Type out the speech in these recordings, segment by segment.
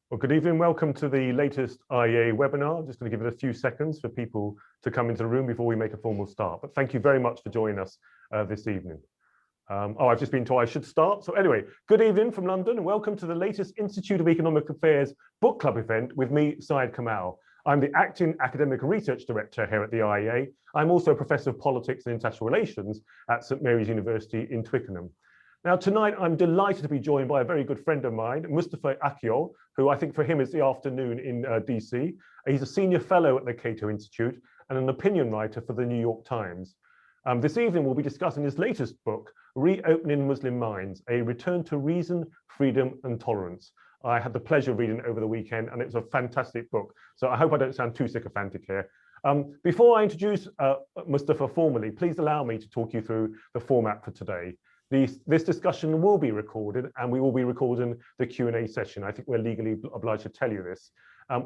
Well, good evening. Welcome to the latest IEA webinar. I'm just going to give it a few seconds for people to come into the room before we make a formal start. But thank you very much for joining us this evening. I've just been told I should start. So anyway, good evening from London and welcome to the latest Institute of Economic Affairs Book Club event with me, Syed Kamall. I'm the Acting Academic and Research Director here at the IEA. I'm also a Professor of Politics and International Relations at St Mary's University in Twickenham. Now, tonight, I'm delighted to be joined by a very good friend of mine, Mustafa Akyol, who I think for him is the afternoon in DC. He's a senior fellow at the Cato Institute and an opinion writer for the New York Times. This evening, we'll be discussing his latest book, Reopening Muslim Minds, A Return to Reason, Freedom and Tolerance. I had the pleasure of reading it over the weekend, and it was a fantastic book. So I hope I don't sound too sycophantic here. Before I introduce Mustafa formally, please allow me to talk you through the format for today. This discussion will be recorded, and we will be recording the Q&A session. I think we're legally obliged to tell you this.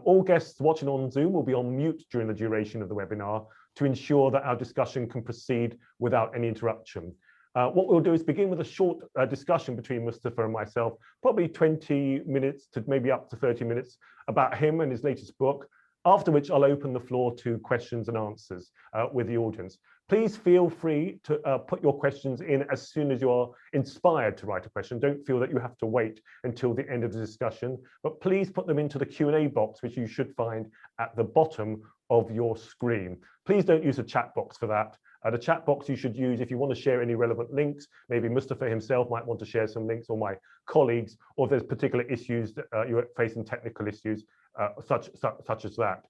All guests watching on Zoom will be on mute during the duration of the webinar to ensure that our discussion can proceed without any interruption. What we'll do is begin with a short discussion between Mustafa and myself, probably 20 minutes to maybe up to 30 minutes about him and his latest book, after which I'll open the floor to questions and answers with the audience. Please feel free to put your questions in as soon as you are inspired to write a question. Don't feel that you have to wait until the end of the discussion, but please put them into the Q&A box, which you should find at the bottom of your screen. Please don't use a chat box for that. The chat box you should use if you want to share any relevant links. Maybe Mustafa himself might want to share some links, or my colleagues, or if there's particular issues that you're facing, technical issues such as that.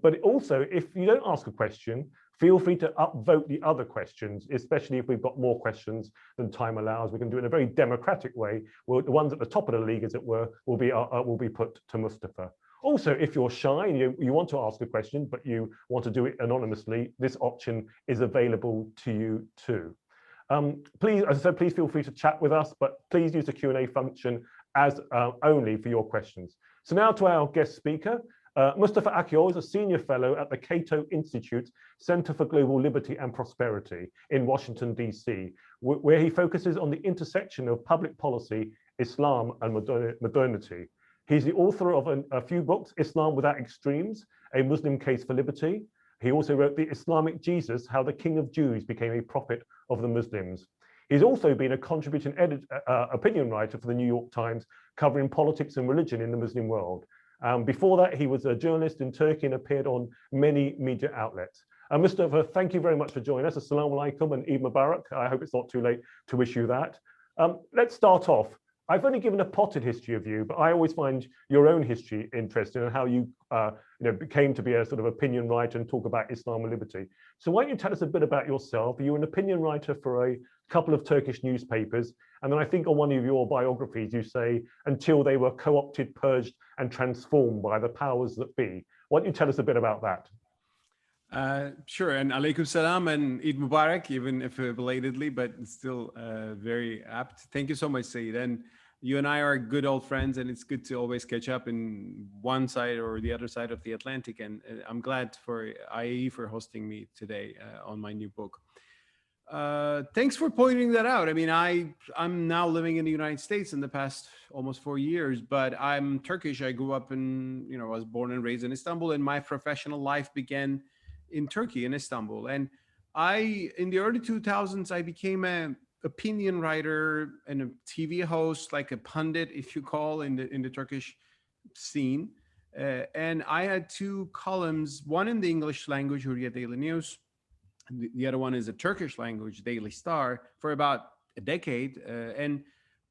But also, if you don't ask a question, feel free to upvote the other questions, especially if we've got more questions than time allows. We can do it in a very democratic way. Well, the ones at the top of the league, as it were, will be put to Mustafa. Also, if you're shy and you want to ask a question, but you want to do it anonymously, this option is available to you too. Please, as I said, please feel free to chat with us, but please use the Q&A function as only for your questions. So now to our guest speaker. Mustafa Akyol is a senior fellow at the Cato Institute Center for Global Liberty and Prosperity in Washington, DC, where he focuses on the intersection of public policy, Islam, and modernity. He's the author of a few books, Islam Without Extremes, A Muslim Case for Liberty. He also wrote The Islamic Jesus, How the King of Jews Became a Prophet of the Muslims. He's also been a contributing opinion writer for the New York Times, covering politics and religion in the Muslim world. Before that, he was a journalist in Turkey and appeared on many media outlets. Mustafa, thank you very much for joining us. Assalamu alaikum and Eid Mubarak. I hope it's not too late to wish you that. Let's start off. I've only given a potted history of you, but I always find your own history interesting and how you, came to be a sort of opinion writer and talk about Islam and liberty. So why don't you tell us a bit about yourself? You're an opinion writer for a couple of Turkish newspapers, and then I think on one of your biographies you say, until they were co-opted, purged, and transformed by the powers that be. Why don't you tell us a bit about that? Sure, and alaikum salam and Eid Mubarak, even if belatedly, but still very apt. Thank you so much, Saeed. And you and I are good old friends, and it's good to always catch up in one side or the other side of the Atlantic. And I'm glad for IEA for hosting me today on my new book. Thanks for pointing that out. I mean, I'm now living in the United States in the past almost 4 years, but I'm Turkish. I grew up in, I was born and raised in Istanbul, and my professional life began in Turkey, in Istanbul. And in the early 2000s, I became an opinion writer and a TV host, like a pundit, if you call, in the Turkish scene. And I had two columns, one in the English language, Hürriyet Daily News. The other one is a Turkish language, Daily Star, for about a decade. And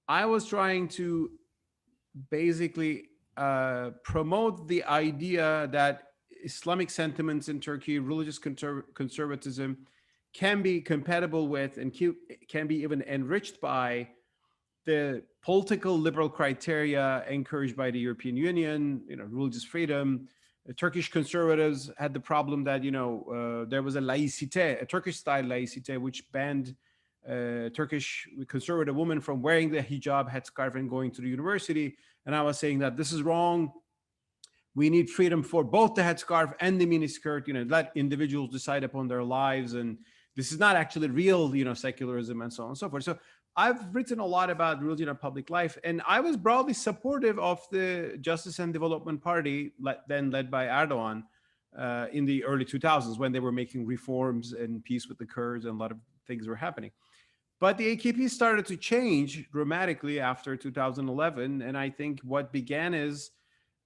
I was trying to basically promote the idea that Islamic sentiments in Turkey, religious conservatism, can be compatible with and can be even enriched by the political liberal criteria encouraged by the European Union, religious freedom. Turkish conservatives had the problem that, there was a laïcité, a Turkish-style laïcité, which banned Turkish conservative women from wearing the hijab, headscarf, and going to the university. And I was saying that this is wrong. We need freedom for both the headscarf and the miniskirt, let individuals decide upon their lives. And this is not actually real, secularism and so on and so forth. So I've written a lot about religion and public life, and I was broadly supportive of the Justice and Development Party, then led by Erdogan, in the early 2000s, when they were making reforms and peace with the Kurds, and a lot of things were happening. But the AKP started to change dramatically after 2011, and I think what began is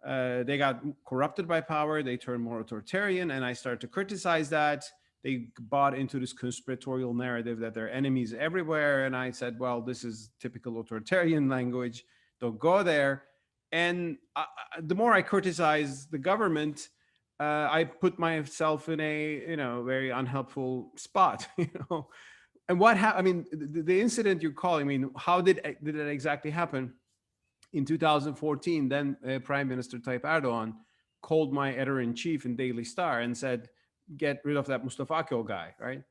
they got corrupted by power, they turned more authoritarian, and I started to criticize that. They bought into this conspiratorial narrative that there are enemies everywhere. And I said, well, this is typical authoritarian language. Don't go there. And the more I criticize the government, I put myself in a very unhelpful spot. And what happened? I mean, the incident you're calling, I mean, how did it exactly happen? In 2014, then Prime Minister Tayyip Erdogan called my editor-in-chief in Daily Star and said, get rid of that Mustafa Akyol guy, right?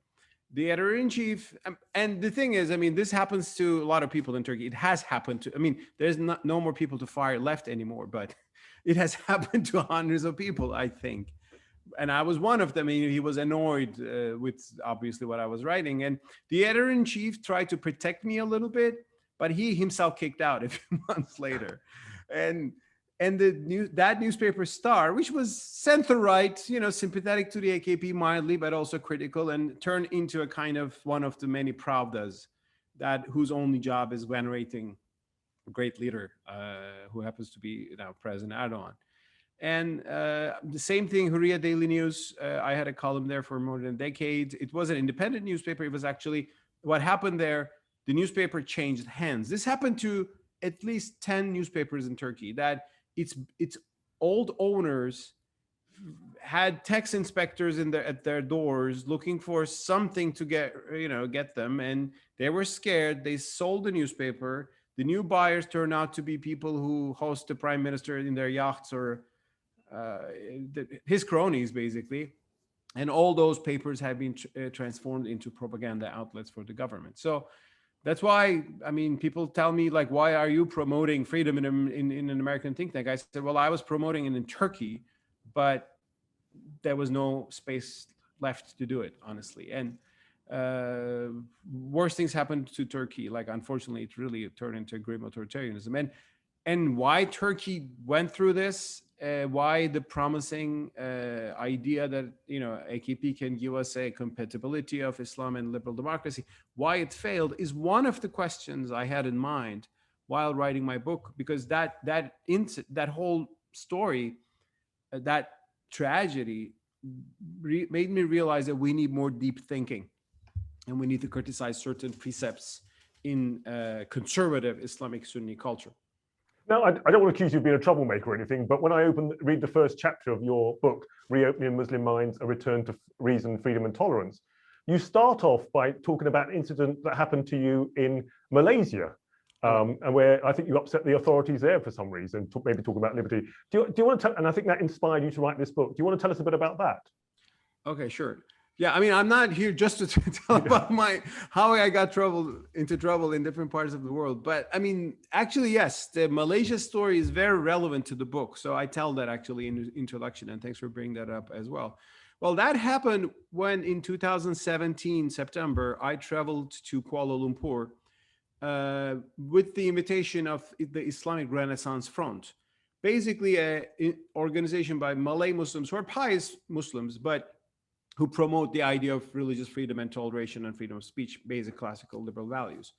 The editor-in-chief, and the thing is, I mean, this happens to a lot of people in Turkey. It has happened to, I mean, there's no more people to fire left anymore, but it has happened to hundreds of people, I think. And I was one of them. I mean, he was annoyed with obviously what I was writing. And the editor-in-chief tried to protect me a little bit, but he himself kicked out a few months later. And that newspaper Star, which was center-right, sympathetic to the AKP mildly, but also critical, and turned into a kind of one of the many Pravdas whose only job is venerating a great leader who happens to be President Erdogan. And the same thing, Hurriya Daily News. I had a column there for more than a decade. It was an independent newspaper. It was actually what happened there. The newspaper changed hands. This happened to at least 10 newspapers in Turkey, that its old owners had tax inspectors at their doors looking for something to get them, and they were scared. They sold the newspaper. The new buyers turned out to be people who host the prime minister in their yachts, or his cronies, basically. And all those papers have been transformed into propaganda outlets for the government. So that's why, I mean, people tell me, like, why are you promoting freedom in an American think tank? I said, well, I was promoting it in Turkey, but there was no space left to do it, honestly. And worse things happened to Turkey. Like, unfortunately, it really turned into grim authoritarianism. And why Turkey went through this, why the promising idea that AKP can give us a compatibility of Islam and liberal democracy, why it failed, is one of the questions I had in mind while writing my book. Because that whole story, that tragedy, made me realize that we need more deep thinking, and we need to criticize certain precepts in conservative Islamic Sunni culture. Now, I don't want to accuse you of being a troublemaker or anything, but when I read the first chapter of your book, Reopening Muslim Minds, A Return to Reason, Freedom and Tolerance, you start off by talking about an incident that happened to you in Malaysia, and where I think you upset the authorities there for some reason, maybe talking about liberty. Do you want to tell, and I think that inspired you to write this book, do you want to tell us a bit about that? Okay, sure. Yeah, I mean, I'm not here just to tell about how I got into trouble in different parts of the world. But I mean, actually, yes, the Malaysia story is very relevant to the book. So I tell that actually in the introduction, and thanks for bringing that up as well. Well, that happened when in 2017, September, I traveled to Kuala Lumpur with the invitation of the Islamic Renaissance Front, basically an organization by Malay Muslims who are pious Muslims, but who promote the idea of religious freedom and toleration and freedom of speech, basic classical liberal values.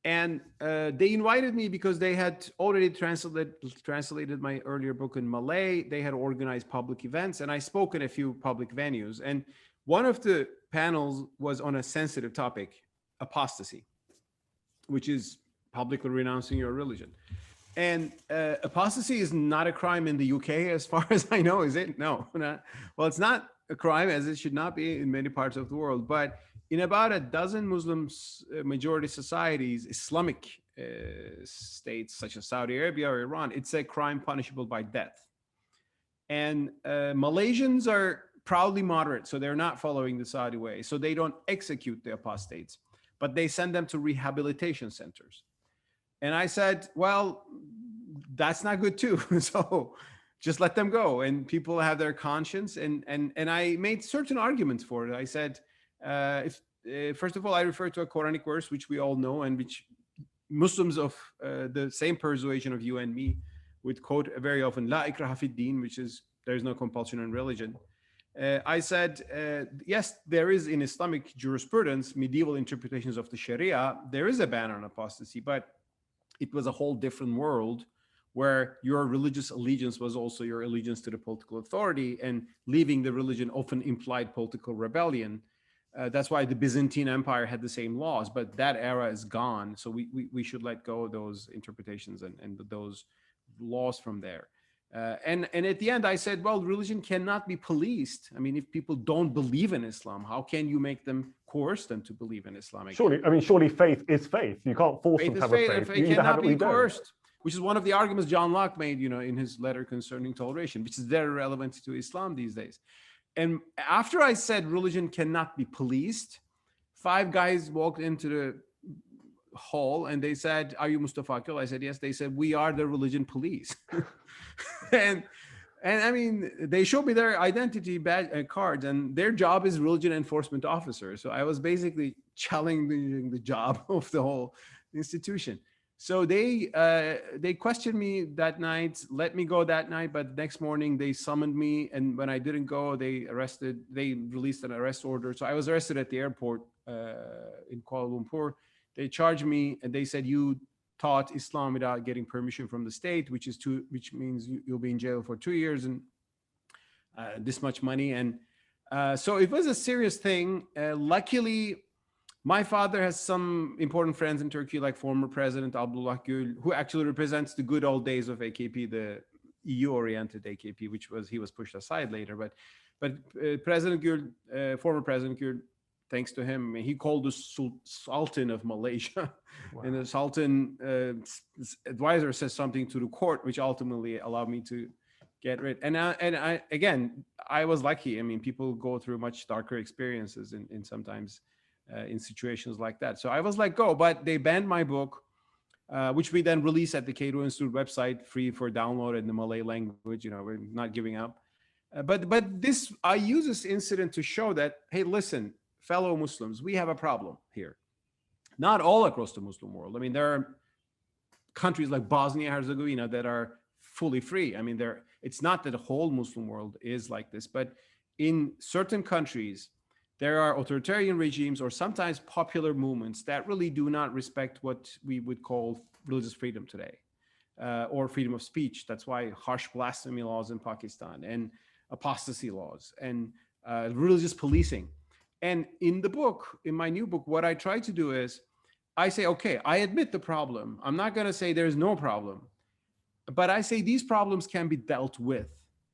And they invited me because they had already translated my earlier book in Malay. They had organized public events, and I spoke in a few public venues. And one of the panels was on a sensitive topic, apostasy, which is publicly renouncing your religion. And apostasy is not a crime in the UK, as far as I know, is it? No, not. Well, it's not a crime, as it should not be in many parts of the world. But in about a dozen Muslim majority societies, Islamic states such as Saudi Arabia or Iran, it's a crime punishable by death. And Malaysians are proudly moderate, so they're not following the Saudi way. So they don't execute the apostates, but they send them to rehabilitation centers. And I said, well, that's not good too. So just let them go, and people have their conscience. And I made certain arguments for it. I said, if first of all, I refer to a Quranic verse, which we all know, and which Muslims of the same persuasion of you and me would quote very often, La ikraha fid din, which is there is no compulsion in religion. I said, yes, there is in Islamic jurisprudence, medieval interpretations of the Sharia, there is a ban on apostasy, but it was a whole different world where your religious allegiance was also your allegiance to the political authority, and leaving the religion often implied political rebellion. That's why the Byzantine Empire had the same laws, but that era is gone. So we should let go of those interpretations and those laws from there. And at the end, I said, well, religion cannot be policed. I mean, if people don't believe in Islam, how can you make them coerce them to believe in Islam? Surely, I mean, surely faith is faith. You can't force them to have a faith. Faith cannot be coerced, which is one of the arguments John Locke made, in his letter concerning toleration, which is very relevant to Islam these days. And after I said religion cannot be policed, 5 guys walked into the hall and they said, are you Mustafa Akyol? I said, yes. They said, we are the religion police. and I mean, they showed me their identity badge cards, and their job is religion enforcement officer. So I was basically challenging the job of the whole institution. So they questioned me that night, let me go that night, but next morning they summoned me, and when I didn't go, they released an arrest order. So I was arrested at the airport in Kuala Lumpur. They charged me, and they said, you taught Islam without getting permission from the state, which means you'll be in jail for 2 years and this much money. And so it was a serious thing. Luckily, my father has some important friends in Turkey, like former President Abdullah Gül, who actually represents the good old days of AKP, the EU-oriented AKP, he was pushed aside later. But President Gül, former President Gül, thanks to him, he called the Sultan of Malaysia. Wow. And the Sultan advisor says something to the court, which ultimately allowed me to get rid. And I was lucky. I mean, people go through much darker experiences in sometimes in situations like that. So I was let go, but they banned my book, which we then released at the Cato Institute website, free for download in the Malay language. We're not giving up. But I use this incident to show that, hey, listen, fellow Muslims, we have a problem here. Not all across the Muslim world. I mean, there are countries like Bosnia Herzegovina that are fully free. I mean, it's not that the whole Muslim world is like this, but in certain countries, there are authoritarian regimes or sometimes popular movements that really do not respect what we would call religious freedom today, or freedom of speech. That's why harsh blasphemy laws in Pakistan and apostasy laws and religious policing. And in my new book, what I try to do is I say, okay, I admit the problem. I'm not going to say there's no problem, but I say these problems can be dealt with.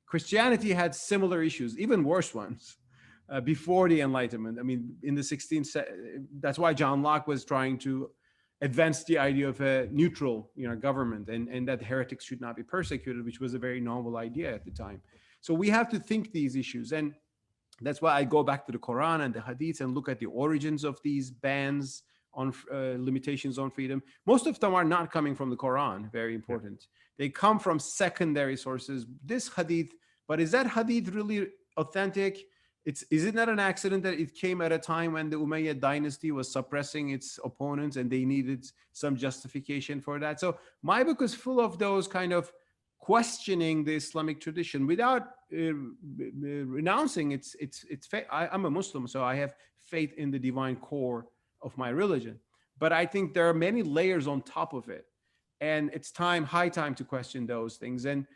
Christianity had similar issues, even worse ones, before the Enlightenment. I mean, in the 16th, that's why John Locke was trying to advance the idea of a neutral, government, and that heretics should not be persecuted, which was a very novel idea at the time. So we have to think these issues. And that's why I go back to the Quran and the Hadith and look at the origins of these bans on limitations on freedom. Most of them are not coming from the Quran, very important. They come from secondary sources. This Hadith, but is that Hadith really authentic? Is it not an accident that it came at a time when the Umayyad dynasty was suppressing its opponents and they needed some justification for that? So my book is full of those kind of questioning the Islamic tradition without renouncing its faith. I'm a Muslim, so I have faith in the divine core of my religion. But I think there are many layers on top of it. And it's high time to question those things and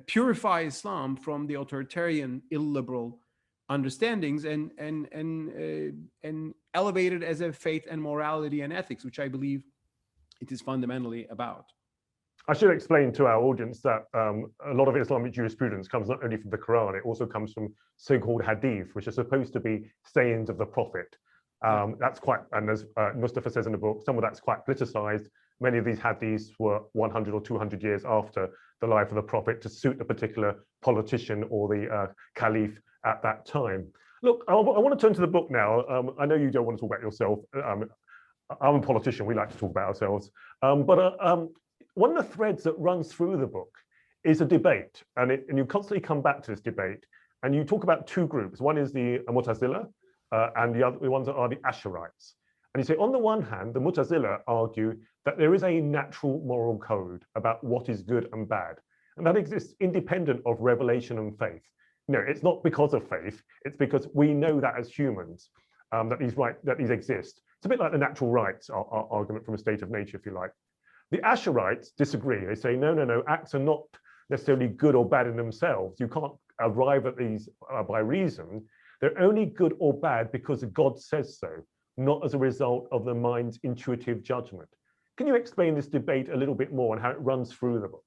purify Islam from the authoritarian, illiberal understandings and elevate it as a faith and morality and ethics, which I believe it is fundamentally about. I should explain to our audience that a lot of Islamic jurisprudence comes not only from the Quran, it also comes from so-called hadith, which are supposed to be sayings of the Prophet. That's quite, and as Mustafa says in the book, some of that's quite politicized. Many of these hadiths were 100 or 200 years after the life of the Prophet to suit a particular politician or the caliph at that time. Look, I want to turn to the book now. I know you don't want to talk about yourself. I'm a politician, we like to talk about ourselves. One of the threads that runs through the book is a debate, and you constantly come back to this debate, and you talk about two groups. One is the Mu'tazila, and the ones that are the Ash'arites. And you say, on the one hand, the Mu'tazila argue that there is a natural moral code about what is good and bad, and that exists independent of revelation and faith. No, it's not because of faith, it's because we know that as humans, that these exist. It's a bit like the natural rights argument from a state of nature, if you like. The Ash'arites disagree. They say, no, acts are not necessarily good or bad in themselves. You can't arrive at these by reason. They're only good or bad because God says so, not as a result of the mind's intuitive judgment. Can you explain this debate a little bit more and how it runs through the book?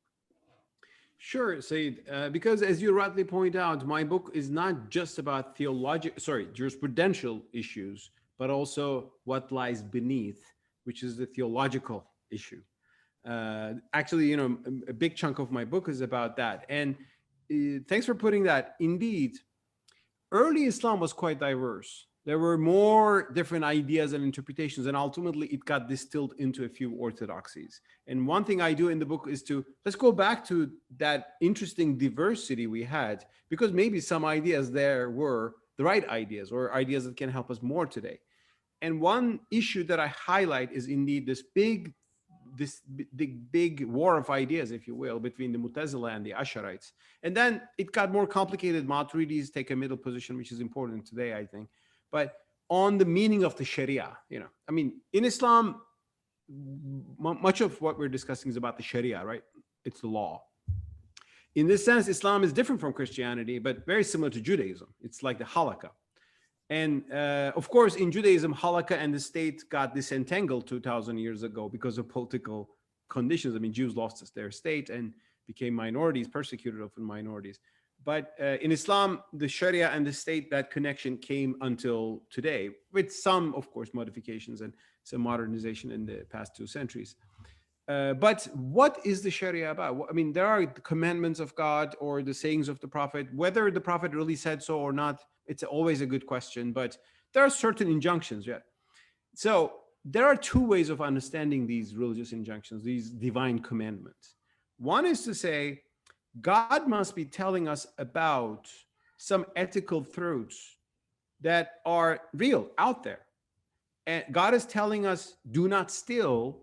Sure, Said, because as you rightly point out, my book is not just about jurisprudential issues, but also what lies beneath, which is the theological issue. Actually, a big chunk of my book is about that. And thanks for putting that. Indeed, early Islam was quite diverse. There were more different ideas and interpretations, and ultimately it got distilled into a few orthodoxies. And one thing I do in the book is let's go back to that interesting diversity we had, because maybe some ideas there were the right ideas or ideas that can help us more today. And one issue that I highlight is indeed this big war of ideas, if you will, between the Mu'tazila and the Ash'arites. And then it got more complicated. Maturidis take a middle position, which is important today, I think. But on the meaning of the Sharia, in Islam, much of what we're discussing is about the Sharia, right? It's the law. In this sense, Islam is different from Christianity, but very similar to Judaism. It's like the halakha. And of course, in Judaism, halakha and the state got disentangled 2,000 years ago because of political conditions. Jews lost their state and became minorities, persecuted often minorities. But in Islam, the Sharia and the state, that connection came until today, with some, of course, modifications and some modernization in the past 2 centuries. But what is the Sharia about? There are the commandments of God or the sayings of the Prophet. Whether the Prophet really said so or not, it's always a good question, but there are certain injunctions. Yeah. So there are 2 ways of understanding these religious injunctions, these divine commandments. One is to say, God must be telling us about some ethical truths that are real out there. And God is telling us, do not steal,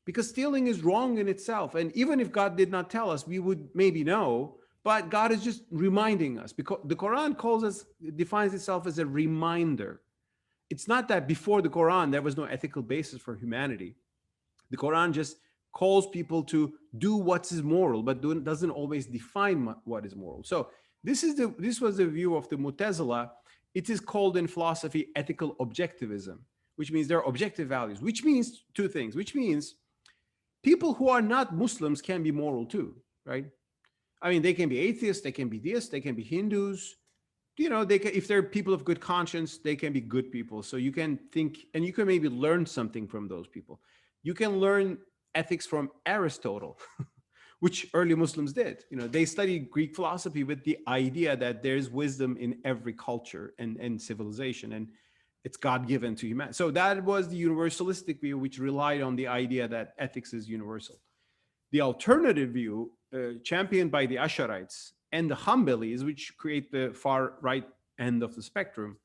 because stealing is wrong in itself. And even if God did not tell us, we would maybe know, but God is just reminding us, because the Quran defines itself as a reminder. It's not that before the Quran, there was no ethical basis for humanity. The Quran just calls people to do what is moral, but doesn't always define what is moral. So this was the view of the Mu'tazila. It is called in philosophy ethical objectivism, which means there are objective values, which means 2 things, which means people who are not Muslims can be moral too, right? They can be atheists, they can be deists, they can be Hindus. If they're people of good conscience, they can be good people. So you can think, and you can maybe learn something from those people. You can learn ethics from Aristotle, which early Muslims did. They studied Greek philosophy with the idea that there's wisdom in every culture and civilization, and it's God-given to humanity. So that was the universalistic view, which relied on the idea that ethics is universal. The alternative view, championed by the Ash'arites and the Hanbalis, which create the far right end of the spectrum,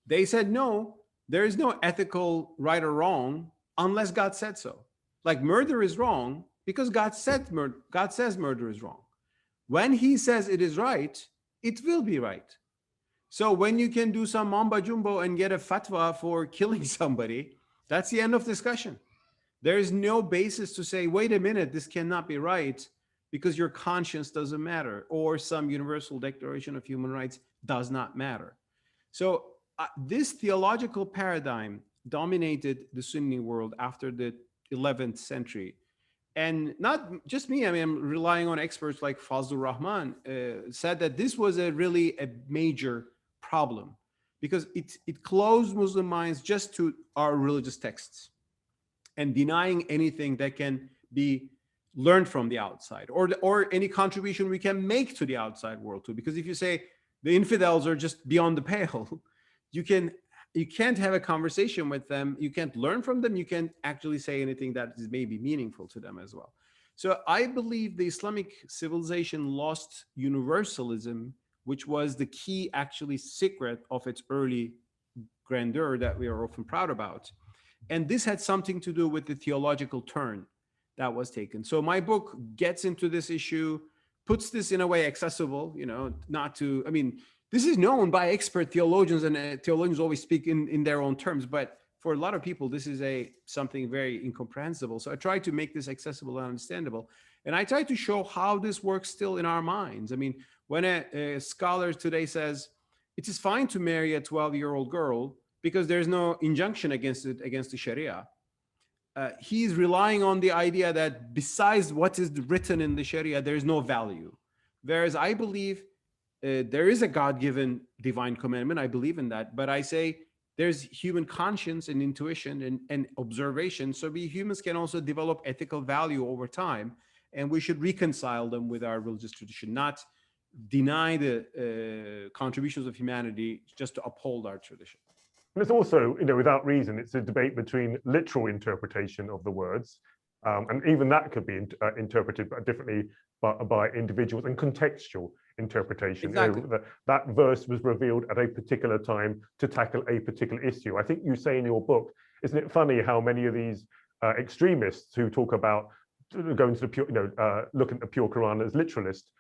they said, no, there is no ethical right or wrong unless God said so. Like murder is wrong because God says murder is wrong. When he says it is right, it will be right. So when you can do some mamba jumbo and get a fatwa for killing somebody, that's the end of discussion. There is no basis to say, wait a minute, this cannot be right because your conscience doesn't matter, or some universal declaration of human rights does not matter. So this theological paradigm dominated the Sunni world after the 11th century. And not just me, I'm relying on experts like Fazlur Rahman, said that this was really a major problem because it closed Muslim minds just to our religious texts and denying anything that can be learned from the outside or any contribution we can make to the outside world too. Because if you say the infidels are just beyond the pale, you can't have a conversation with them. You can't learn from them. You can't actually say anything that is maybe meaningful to them as well. So I believe the Islamic civilization lost universalism, which was the key actually secret of its early grandeur that we are often proud about. And this had something to do with the theological turn that was taken. So my book gets into this issue, puts this in a way accessible, not to, I mean, this is known by expert theologians, and theologians always speak in their own terms, but for a lot of people, this is something very incomprehensible. So I try to make this accessible and understandable. And I try to show how this works still in our minds. I mean, when a scholar today says, it is fine to marry a 12-year-old girl because there's no injunction against the Sharia, he's relying on the idea that besides what is written in the Sharia, there is no value. Whereas I believe there is a God-given divine commandment. I believe in that. But I say there's human conscience and intuition and observation. So we humans can also develop ethical value over time. And we should reconcile them with our religious tradition, not deny the contributions of humanity just to uphold our tradition. And it's also, without reason, it's a debate between literal interpretation of the words, and even that could be interpreted differently by individuals, and contextual interpretation. Exactly. That verse was revealed at a particular time to tackle a particular issue. I think you say in your book, isn't it funny how many of these extremists who talk about going to the pure, looking at the pure Quran as literalist,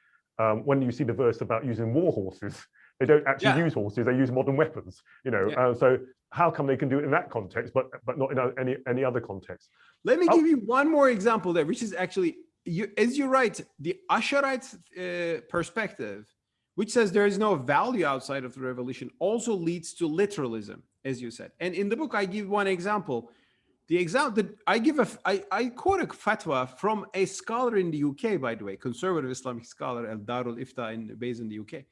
when you see the verse about using war horses, they don't actually use horses; they use modern weapons. So how come they can do it in that context, but not in any other context? Let me give you one more example there, which is actually, as you write, the Asharite perspective, which says there is no value outside of the revelation, also leads to literalism, as you said. And in the book, I give one example. The example that I quote a fatwa from a scholar in the UK, by the way, conservative Islamic scholar, Al Darul Ifta, based in the UK.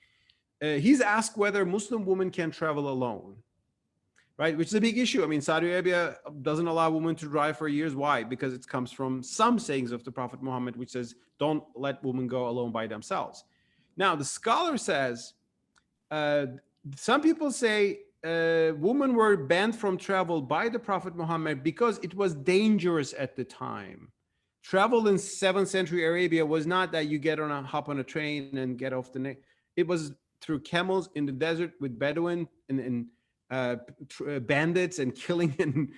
He's asked whether Muslim women can travel alone, right? Which is a big issue. I mean, Saudi Arabia doesn't allow women to drive for years. Why? Because it comes from some sayings of the Prophet Muhammad, which says, don't let women go alone by themselves. Now, the scholar says, some people say women were banned from travel by the Prophet Muhammad because it was dangerous at the time. Travel in 7th century Arabia was not that you hop on a train and get off the neck. It was through camels in the desert with Bedouin and bandits and killing. And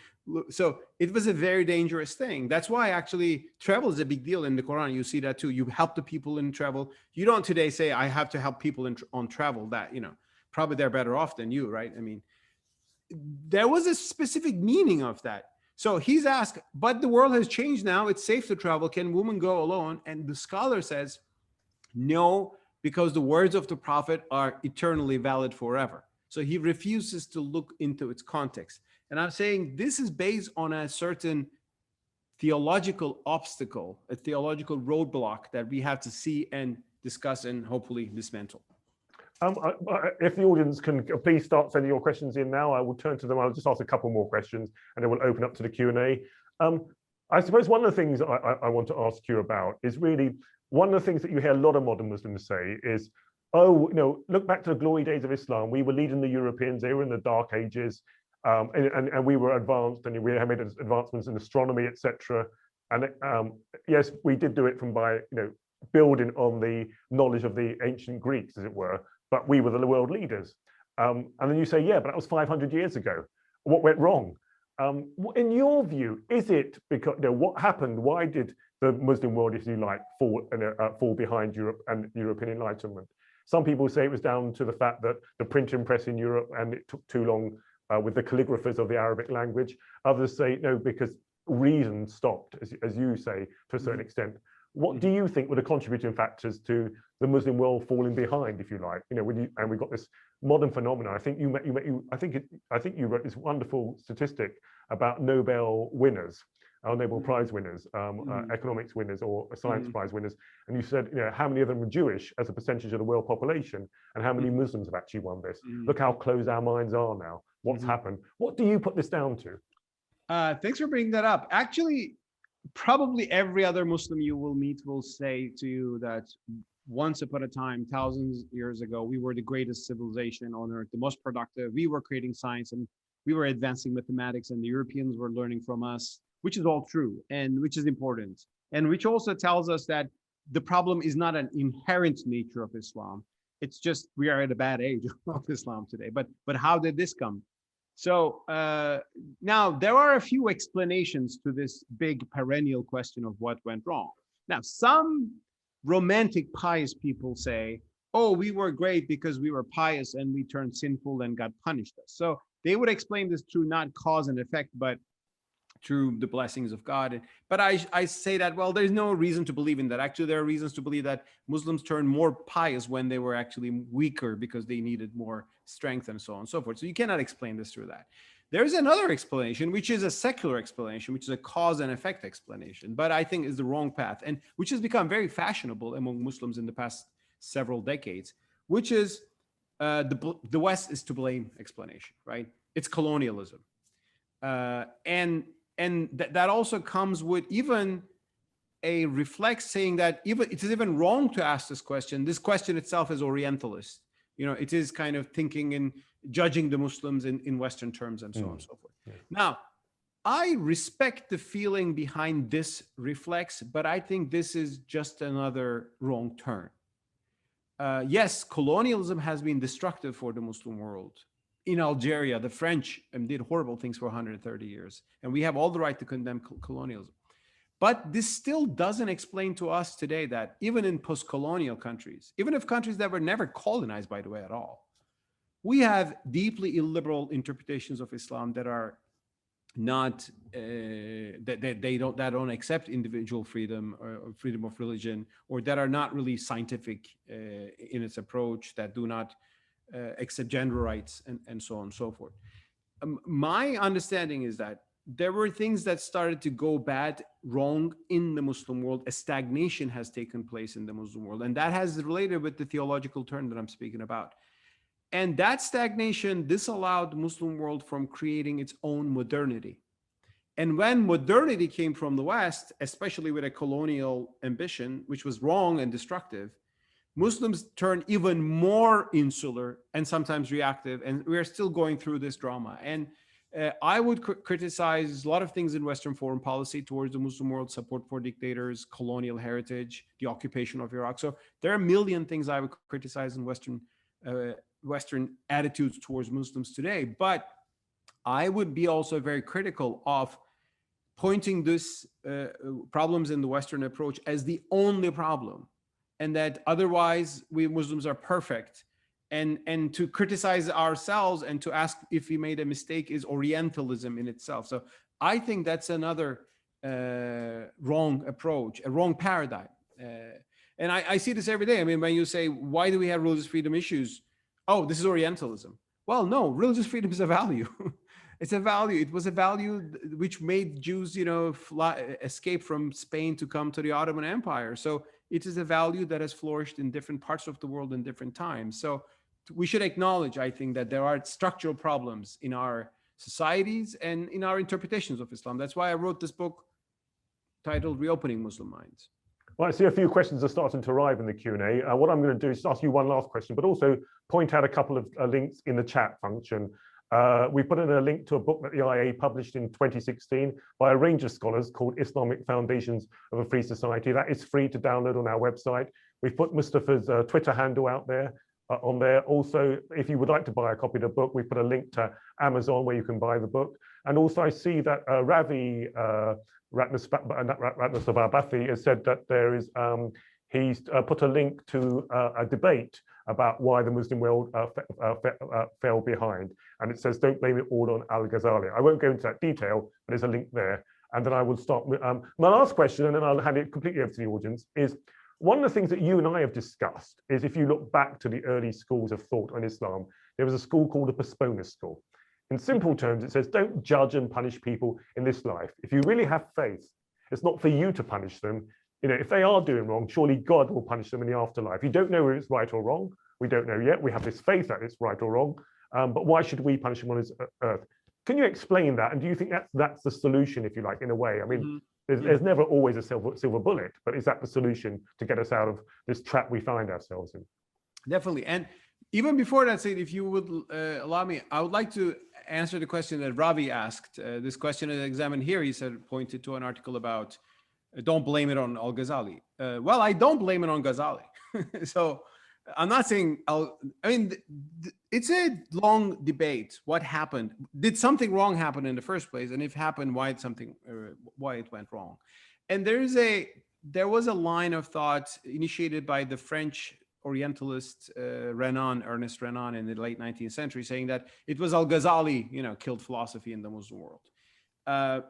so it was a very dangerous thing. That's why actually travel is a big deal in the Quran. You see that too. You help the people in travel. You don't today say, I have to help people on travel, that, probably they're better off than you, right? I mean, there was a specific meaning of that. So he's asked, but the world has changed now. It's safe to travel. Can women go alone? And the scholar says, no, because the words of the Prophet are eternally valid forever. So he refuses to look into its context. And I'm saying this is based on a certain theological obstacle, a theological roadblock that we have to see and discuss and hopefully dismantle. If the audience can please start sending your questions in now, I will turn to them. I'll just ask a couple more questions and then we'll open up to the Q&A. I suppose one of the things I want to ask you about is really, one of the things that you hear a lot of modern Muslims say is, oh, look back to the glory days of Islam. We were leading the Europeans. They were in the Dark Ages, and we were advanced, and we had made advancements in astronomy, etc. And yes, we did do it by building on the knowledge of the ancient Greeks, as it were. But we were the world leaders. And then you say, yeah, but that was 500 years ago. What went wrong? In your view, is it because what happened? Why did the Muslim world, if you like, fall behind Europe and European Enlightenment? Some people say it was down to the fact that the printing press in Europe and it took too long with the calligraphers of the Arabic language. Others say no, because reason stopped, as you say, to a certain extent. What do you think were the contributing factors to the Muslim world falling behind, if you like? And we've got this modern phenomenon. I think you wrote this wonderful statistic about Nobel winners, our Nobel Prize winners, economics winners, or science prize winners, and you said, how many of them were Jewish as a percentage of the world population, and how many Muslims have actually won this? Look how closed our minds are now. What's happened? What do you put this down to? Thanks for bringing that up. Actually, probably every other Muslim you will meet will say to you that once upon a time, thousands of years ago, we were the greatest civilization on earth, the most productive. We were creating science and we were advancing mathematics, and the Europeans were learning from us, which is all true and which is important. And which also tells us that the problem is not an inherent nature of Islam. It's just we are at a bad age of Islam today. But how did this come? So now there are a few explanations to this big perennial question of what went wrong. Now, some romantic pious people say, oh, we were great because we were pious and we turned sinful and God punished us. So they would explain this through not cause and effect, but through the blessings of God. But I say that, well, there's no reason to believe in that. Actually, there are reasons to believe that Muslims turned more pious when they were actually weaker because they needed more strength and so on and so forth. So you cannot explain this through that. There's another explanation, which is a secular explanation, which is a cause and effect explanation, but I think is the wrong path, and which has become very fashionable among Muslims in the past several decades, which is the West is to blame explanation, right? It's colonialism. And that also comes with even a reflex saying that even it is even wrong to ask this question. This question itself is Orientalist. You know, it is kind of thinking and judging the Muslims in Western terms and so on and so forth. Yeah. Now, I respect the feeling behind this reflex, but I think this is just another wrong turn. Yes, colonialism has been destructive for the Muslim world. In Algeria, the French did horrible things for 130 years, and we have all the right to condemn colonialism. But this still doesn't explain to us today that even in post-colonial countries, even if countries that were never colonized, by the way, at all, we have deeply illiberal interpretations of Islam that are not that don't accept individual freedom or freedom of religion, or that are not really scientific in its approach, that do not accept gender rights and so on and so forth. My understanding is that there were things that started to go wrong in the Muslim world. A stagnation has taken place in the Muslim world, and that has related with the theological turn that I'm speaking about. And that stagnation disallowed the Muslim world from creating its own modernity. And when modernity came from the West, especially with a colonial ambition, which was wrong and destructive, Muslims turned even more insular and sometimes reactive, and we're still going through this drama. And I would criticize a lot of things in Western foreign policy towards the Muslim world: support for dictators, colonial heritage, the occupation of Iraq. So there are a million things I would criticize in Western attitudes towards Muslims today. But I would be also very critical of pointing this problems in the Western approach as the only problem, and that otherwise we Muslims are perfect. And to criticize ourselves and to ask if we made a mistake is Orientalism in itself. So I think that's another wrong approach, a wrong paradigm. And I see this every day. I mean, when you say, why do we have religious freedom issues? Oh, this is Orientalism. Well, no, religious freedom is a value. It's a value. It was a value which made Jews, escape from Spain to come to the Ottoman Empire. So it is a value that has flourished in different parts of the world in different times. So we should acknowledge, I think, that there are structural problems in our societies and in our interpretations of Islam. That's why I wrote this book titled Reopening Muslim Minds. Well, I see a few questions are starting to arrive in the Q&A. What I'm going to do is ask you one last question, but also point out a couple of links in the chat function. We put in a link to a book that the IEA published in 2016 by a range of scholars called Islamic Foundations of a Free Society. That is free to download on our website. We've put Mustafa's Twitter handle out there on there. Also, if you would like to buy a copy of the book, we put a link to Amazon where you can buy the book. And also I see that Ravi Ratnasavabathi has said that there is, he's put a link to a debate about why the Muslim world fell behind. And it says, don't blame it all on Al-Ghazali. I won't go into that detail, but there's a link there. And then I will start with my last question, and then I'll hand it completely over to the audience, is one of the things that you and I have discussed is if you look back to the early schools of thought on Islam, there was a school called the Postponers school. In simple terms, it says, don't judge and punish people in this life. If you really have faith, it's not for you to punish them. If they are doing wrong, surely God will punish them in the afterlife. You don't know whether it's right or wrong. We don't know yet. We have this faith that it's right or wrong. But why should we punish them on this earth? Can you explain that? And do you think that's the solution, if you like, in a way? I mean, there's never always a silver bullet, but is that the solution to get us out of this trap we find ourselves in? Definitely. And even before that, Said, if you would allow me, I would like to answer the question that Ravi asked. This question is examined here. He said, pointed to an article about, don't blame it on Al-Ghazali. Well, I don't blame it on Ghazali. So I'm not saying, it's a long debate. What happened? Did something wrong happen in the first place? And if happened, why it went wrong? And there was a line of thought initiated by the French Orientalist Ernest Renan in the late 19th century, saying that it was Al-Ghazali, killed philosophy in the Muslim world.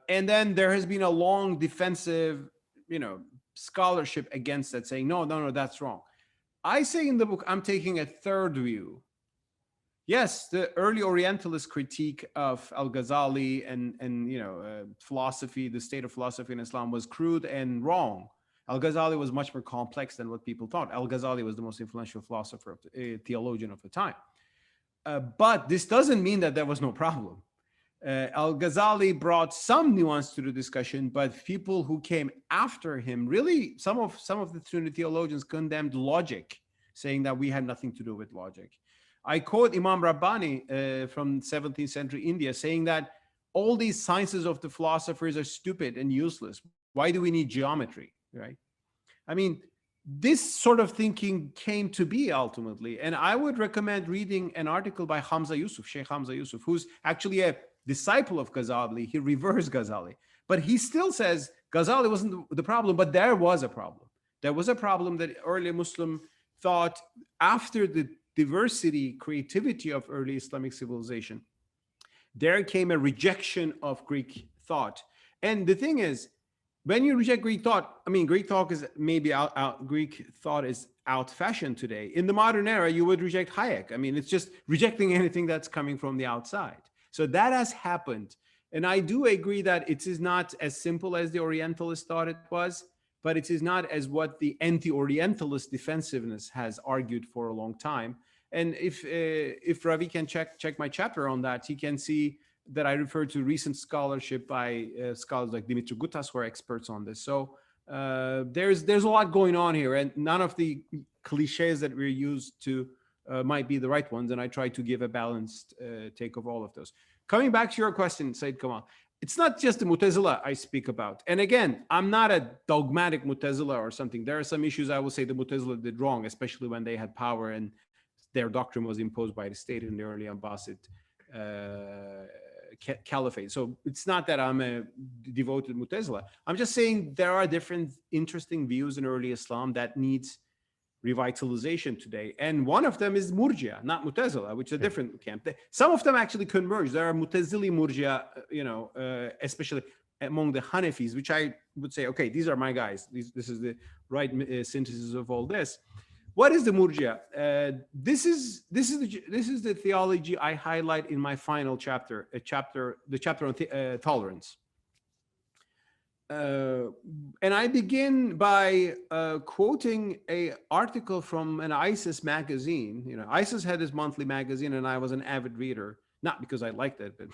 And then there has been a long defensive, scholarship against that, saying, no, that's wrong. I say in the book, I'm taking a third view. Yes, the early Orientalist critique of Al-Ghazali and philosophy, the state of philosophy in Islam, was crude and wrong. Al-Ghazali was much more complex than what people thought. Al-Ghazali was the most influential philosopher, theologian of the time. But this doesn't mean that there was no problem. Al-Ghazali brought some nuance to the discussion, but people who came after him, really, some of the Sunni theologians condemned logic, saying that we had nothing to do with logic. I quote Imam Rabbani from 17th century India, saying that all these sciences of the philosophers are stupid and useless. Why do we need geometry, right? I mean, this sort of thinking came to be ultimately. And I would recommend reading an article by Hamza Yusuf, Sheikh Hamza Yusuf, who's actually a disciple of Ghazali. He reversed Ghazali, but he still says Ghazali wasn't the problem, but there was a problem. There was a problem that early Muslim thought, after the diversity, creativity of early Islamic civilization, there came a rejection of Greek thought. And the thing is, when you reject Greek thought, Greek thought is maybe Greek thought is out-fashioned today. In the modern era, you would reject Hayek. It's just rejecting anything that's coming from the outside. So that has happened. And I do agree that it is not as simple as the Orientalists thought it was, but it is not as what the anti-Orientalist defensiveness has argued for a long time. And if Ravi can check my chapter on that, he can see that I refer to recent scholarship by scholars like Dimitri Gutas, who are experts on this. So there's a lot going on here, and none of the cliches that we're used to might be the right ones. And I try to give a balanced take of all of those. Coming back to your question, Syed Kamall, it's not just the Mu'tazila I speak about. And again, I'm not a dogmatic Mu'tazila or something. There are some issues I will say the Mu'tazila did wrong, especially when they had power and their doctrine was imposed by the state in the early Abbasid caliphate. So it's not that I'm a devoted Mu'tazila. I'm just saying there are different interesting views in early Islam that needs revitalization today. And one of them is Murjia, not Mu'tazila, which is a different camp. Some of them actually converge. There are Mu'tazili Murjia, especially among the Hanafis, which I would say, okay, these are my guys. This is the right synthesis of all this. What is the Murjia? This is the theology I highlight in my final chapter, the chapter on tolerance. And I begin by quoting an article from an ISIS magazine. ISIS had this monthly magazine, and I was an avid reader, not because I liked it, but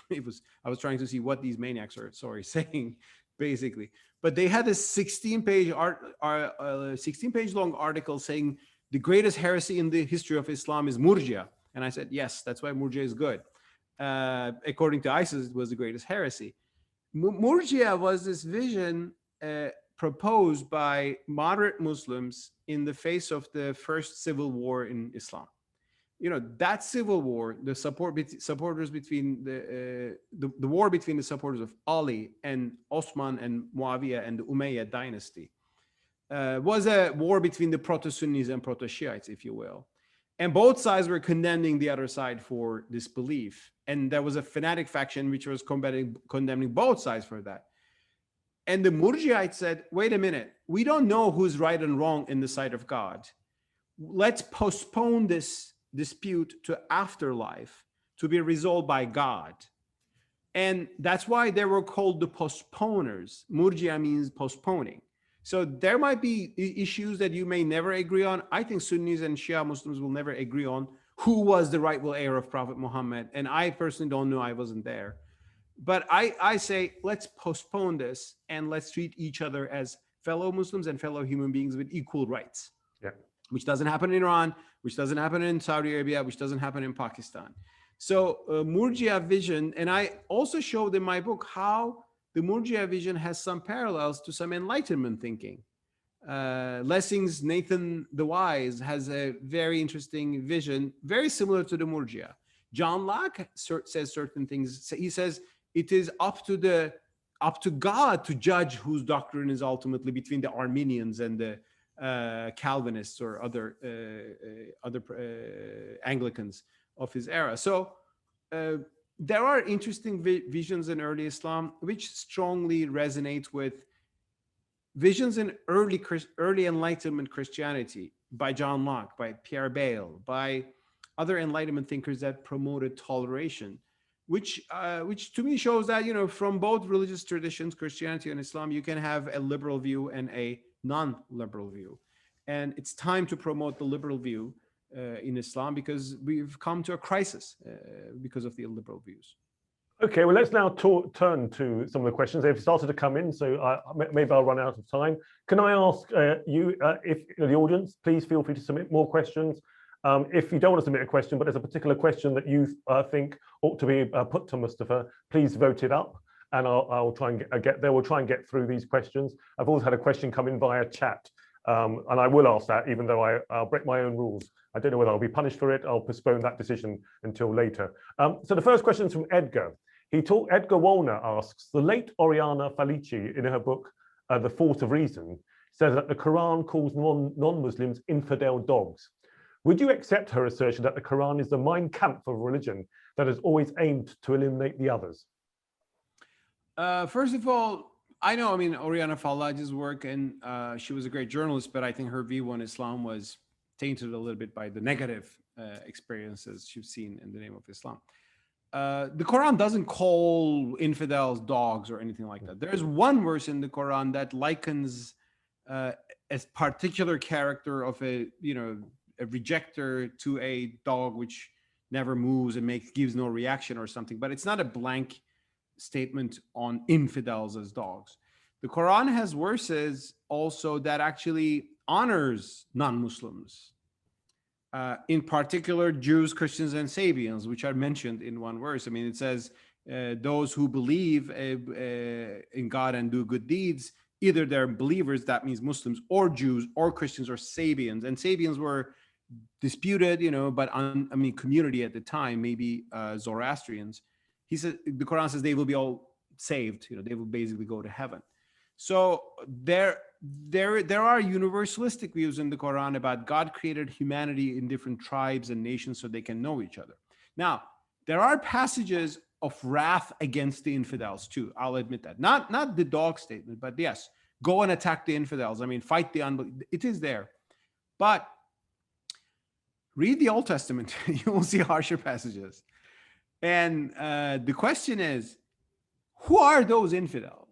I was trying to see what these maniacs are saying, basically. But they had this 16-page long article saying the greatest heresy in the history of Islam is Murjia. And I said, yes, that's why Murjia is good. According to ISIS, it was the greatest heresy. Murjia was this vision proposed by moderate Muslims in the face of the first civil war in Islam. That civil war, the supporters between the war between the supporters of Ali and Osman and Muawiyah and the Umayyad dynasty, was a war between the proto-Sunnis and proto-Shiites, if you will. And both sides were condemning the other side for disbelief. And there was a fanatic faction which was condemning both sides for that. And the Murjiites said, wait a minute, we don't know who's right and wrong in the sight of God. Let's postpone this dispute to afterlife to be resolved by God. And that's why they were called the postponers. Murjia means postponing. So there might be issues that you may never agree on. I think Sunnis and Shia Muslims will never agree on who was the rightful heir of Prophet Muhammad. And I personally don't know, I wasn't there. But I say, let's postpone this and let's treat each other as fellow Muslims and fellow human beings with equal rights. Yeah. Which doesn't happen in Iran, which doesn't happen in Saudi Arabia, which doesn't happen in Pakistan. So Murjia vision, and I also showed in my book how the Murjia vision has some parallels to some Enlightenment thinking. Lessing's Nathan the Wise has a very interesting vision, very similar to the Murjia. John Locke says certain things. He says it is up to God to judge whose doctrine is ultimately between the Arminians and the Calvinists or other Anglicans of his era. So there are interesting visions in early Islam which strongly resonate with visions in early Enlightenment Christianity by John Locke, by Pierre Bayle, by other Enlightenment thinkers that promoted toleration, which to me shows that, from both religious traditions, Christianity and Islam, you can have a liberal view and a non-liberal view. And it's time to promote the liberal view in Islam, because we've come to a crisis because of the illiberal views. Okay, well, let's now turn to some of the questions. They've started to come in, so maybe I'll run out of time. Can I ask you, if the audience, please feel free to submit more questions. If you don't want to submit a question, but there's a particular question that you think ought to be put to Mustafa, please vote it up, and I'll try and get there. We'll try and get through these questions. I've always had a question come in via chat, and I will ask that, even though I'll break my own rules. I don't know whether I'll be punished for it. I'll postpone that decision until later. So the first question is from Edgar. Edgar Wollner asks, the late Oriana Falici, in her book, The Force of Reason, says that the Quran calls non-Muslims infidel dogs. Would you accept her assertion that the Quran is the Mein Kampf of religion that has always aimed to eliminate the others? First of all, Oriana Falaci's work, and she was a great journalist, but I think her view on Islam was tainted a little bit by the negative experiences she's seen in the name of Islam. The Quran doesn't call infidels dogs or anything like that. There's one verse in the Quran that likens a particular character of a rejecter to a dog which never moves and gives no reaction or something, but it's not a blank statement on infidels as dogs. The Quran has verses also that actually honors non-Muslims, in particular Jews, Christians, and Sabians, which are mentioned in one verse. It says those who believe in God and do good deeds, either they're believers, that means Muslims, or Jews, or Christians, or Sabians. And Sabians were disputed, but community at the time, maybe Zoroastrians. He said, the Quran says they will be all saved. They will basically go to heaven. So there are universalistic views in the Quran about God created humanity in different tribes and nations so they can know each other. Now, there are passages of wrath against the infidels too. I'll admit that. Not the dog statement, but yes, go and attack the infidels. Fight the unbelievers. It is there. But read the Old Testament. You will see harsher passages. And the question is, who are those infidels?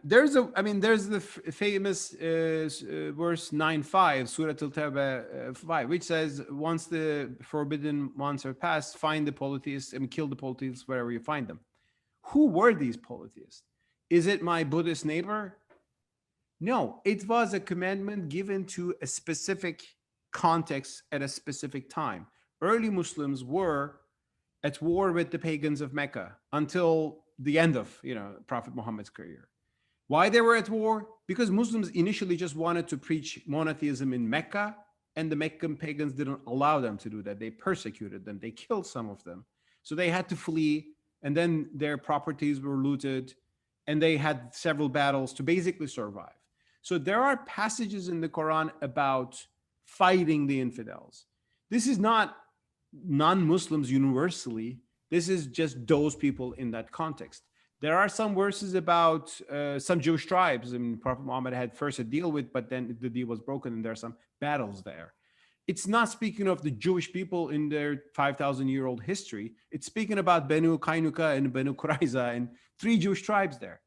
There's the famous verse 9:5, Surah Al-Tawbah 5, which says, once the forbidden ones are passed, find the polytheists and kill the polytheists wherever you find them. Who were these polytheists? Is it my Buddhist neighbor? No, it was a commandment given to a specific context at a specific time. Early Muslims were at war with the pagans of Mecca until the end of Prophet Muhammad's career. Why they were at war? Because Muslims initially just wanted to preach monotheism in Mecca, and the Meccan pagans didn't allow them to do that. They persecuted them. They killed some of them. So they had to flee, and then their properties were looted, and they had several battles to basically survive. So there are passages in the Quran about fighting the infidels. This is not non-Muslims universally. This is just those people in that context. There are some verses about some Jewish tribes, Prophet Muhammad had first a deal with, but then the deal was broken, and there are some battles there. It's not speaking of the Jewish people in their 5,000-year-old history. It's speaking about Banu Kainuka and Banu Qurayza and 3 Jewish tribes there.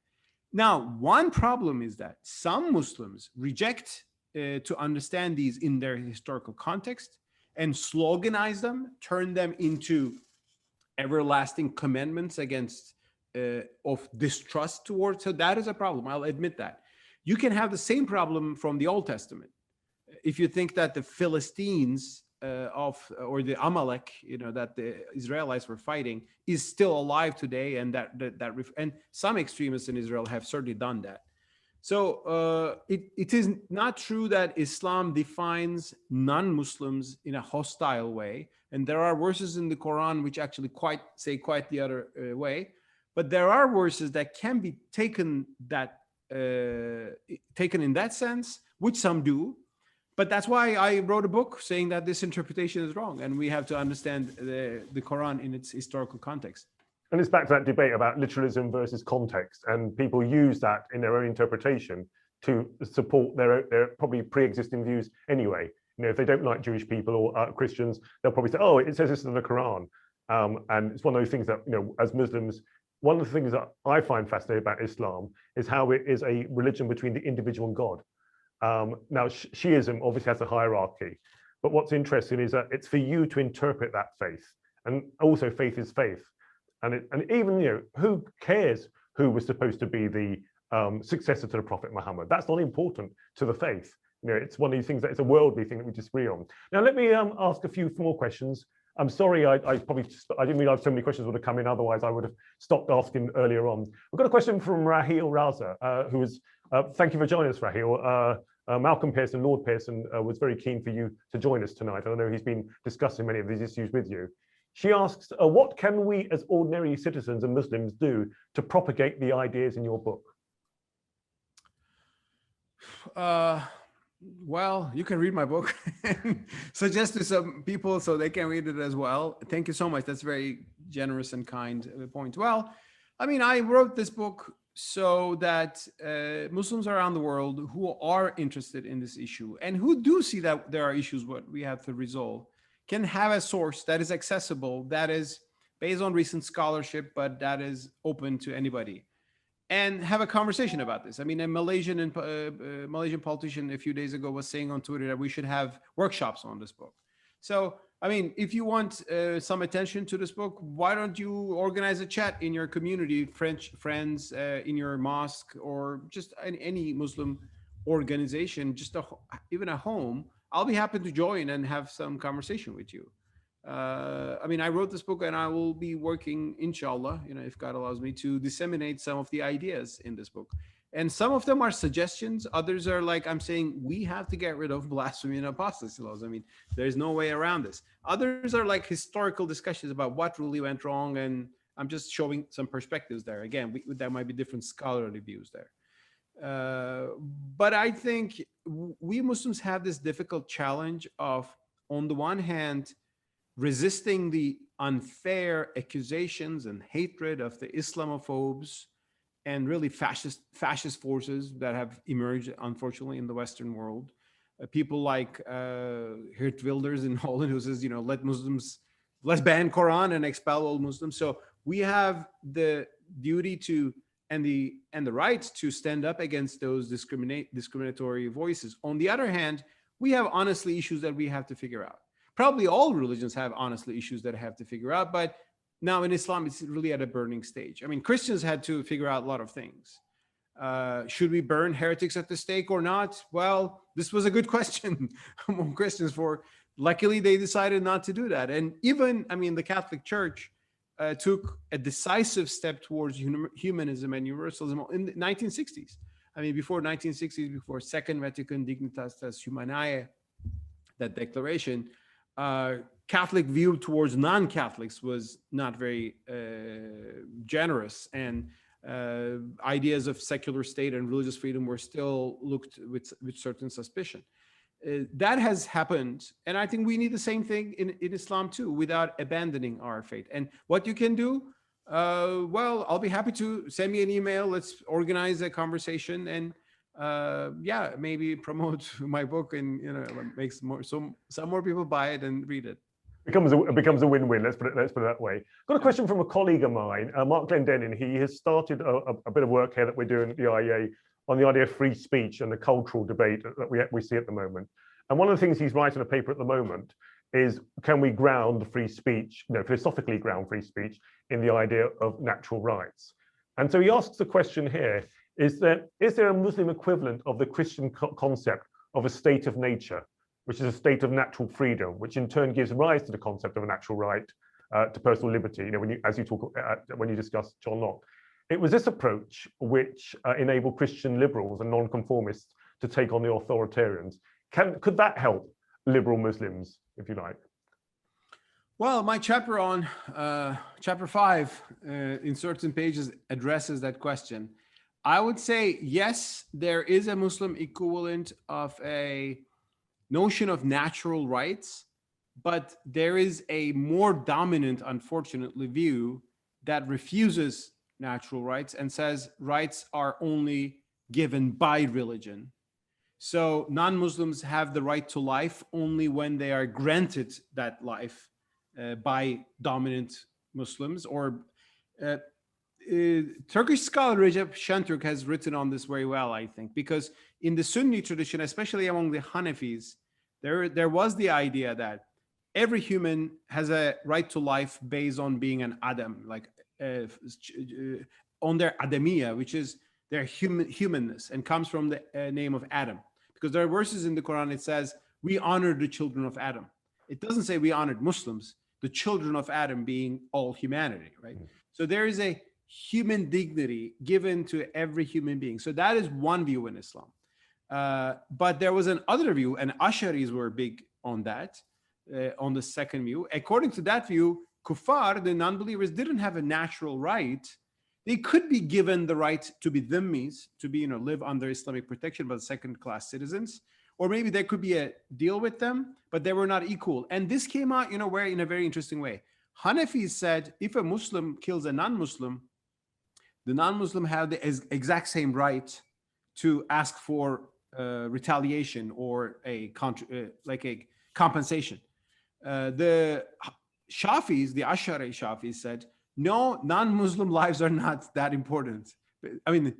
Now, one problem is that some Muslims reject to understand these in their historical context and sloganize them, turn them into everlasting commandments against of distrust towards. So that is a problem. I'll admit that. You can have the same problem from the Old Testament. If you think that the Philistines or the Amalek, that the Israelites were fighting, is still alive today, and and some extremists in Israel have certainly done that. So it is not true that Islam defines non-Muslims in a hostile way. And there are verses in the Quran which actually say quite the other way. But there are verses that can be taken in that sense, which some do. But that's why I wrote a book saying that this interpretation is wrong, and we have to understand the Quran in its historical context. And it's back to that debate about literalism versus context, and people use that in their own interpretation to support their probably pre-existing views anyway. You know, if they don't like Jewish people or Christians, they'll probably say, "Oh, it says this in the Quran," and it's one of those things that, you know, as Muslims, one of the things that I find fascinating about Islam is how it is a religion between the individual and God. Now, Shiism obviously has a hierarchy, but what's interesting is that it's for you to interpret that faith, and also faith is faith, and even, you know, who cares who was supposed to be the successor to the Prophet Muhammad? That's not important to the faith. You know, it's one of these things that it's a worldly thing that we disagree on. Now, let me ask a few more questions. I'm sorry, I didn't realize so many questions would have come in. Otherwise, I would have stopped asking earlier on. We've got a question from Raheel Raza, who is, thank you for joining us, Raheel. Malcolm Pearson, Lord Pearson, was very keen for you to join us tonight. I know he's been discussing many of these issues with you. She asks, what can we as ordinary citizens and Muslims do to propagate the ideas in your book? Well, you can read my book and suggest to some people so they can read it as well. Thank you so much. That's very generous and kind point. Well, I mean, I wrote this book so that Muslims around the world who are interested in this issue and who do see that there are issues what we have to resolve can have a source that is accessible, that is based on recent scholarship, but that is open to anybody, and have a conversation about this. I mean, a Malaysian politician a few days ago was saying on Twitter that we should have workshops on this book. So, I mean, if you want some attention to this book, why don't you organize a chat in your community, friends, in your mosque, or just any Muslim organization, just even a home. I'll be happy to join and have some conversation with you. I mean, I wrote this book and I will be working, inshallah, you know, if God allows me, to disseminate some of the ideas in this book. And some of them are suggestions. Others are like, I'm saying we have to get rid of blasphemy and apostasy laws. I mean, there's no way around this. Others are like historical discussions about what really went wrong. And I'm just showing some perspectives there. Again, there might be different scholarly views there. But I think we Muslims have this difficult challenge of, on the one hand, resisting the unfair accusations and hatred of the Islamophobes and really fascist forces that have emerged, unfortunately, in the Western world. People like Geert Wilders in Holland, who says, you know, let's ban Quran and expel all Muslims. So we have the duty to and the right to stand up against those discriminatory voices. On the other hand, we have honestly issues that we have to figure out. Probably all religions have honestly issues that have to figure out, but now in Islam, it's really at a burning stage. I mean, Christians had to figure out a lot of things. Should we burn heretics at the stake or not? Well, this was a good question among Christians. Luckily, they decided not to do that. And even, I mean, the Catholic Church took a decisive step towards humanism and universalism in the 1960s. I mean, before 1960s, before Second Vatican Dignitatis Humanae, that declaration, Catholic view towards non-Catholics was not very generous, and ideas of secular state and religious freedom were still looked with certain suspicion. That has happened, and I think we need the same thing in Islam too, without abandoning our faith. And what you can do, well, I'll be happy to send me an email. Let's organize a conversation and yeah, maybe promote my book, and you know, makes some more people buy it and read it. It becomes a win-win. Let's put it that way. Got a question from a colleague of mine, Mark Glendenning. He has started a bit of work here that we're doing at the IEA on the idea of free speech and the cultural debate that we see at the moment. And one of the things he's writing a paper at the moment is, can we ground free speech, you know, philosophically ground free speech in the idea of natural rights? And so he asks the question here, is there a Muslim equivalent of the Christian concept of a state of nature, which is a state of natural freedom, which in turn gives rise to the concept of a natural right to personal liberty, you know, when you discuss John Locke. It was this approach which enabled Christian liberals and nonconformists to take on the authoritarians. Could that help liberal Muslims, if you like? Well, my chapter on chapter 5 in certain pages addresses that question. I would say, yes, there is a Muslim equivalent of a notion of natural rights, but there is a more dominant, unfortunately, view that refuses natural rights and says rights are only given by religion. So non-Muslims have the right to life only when they are granted that life by dominant Muslims. Or Turkish scholar Recep Şentürk has written on this very well, I think, because in the Sunni tradition, especially among the Hanafis, there was the idea that every human has a right to life based on being an Adam, like on their Adamiyya, which is their humanness, and comes from the name of Adam. Because there are verses in the Quran, it says, we honor the children of Adam. It doesn't say we honored Muslims, the children of Adam being all humanity, right? So there is a human dignity given to every human being. So that is one view in Islam. But there was another view, and Asharis were big on that, on the second view. According to that view, kuffar, the non-believers, didn't have a natural right. They could be given the right to be dhimmis, to be, live under Islamic protection, but second-class citizens. Or maybe there could be a deal with them, but they were not equal. And this came out, in a very interesting way. Hanafis said, if a Muslim kills a non-Muslim, the non-Muslim have the exact same right to ask for retaliation or like a compensation. The Shafis, the Ash'ari Shafis, said, no, non-Muslim lives are not that important. I mean,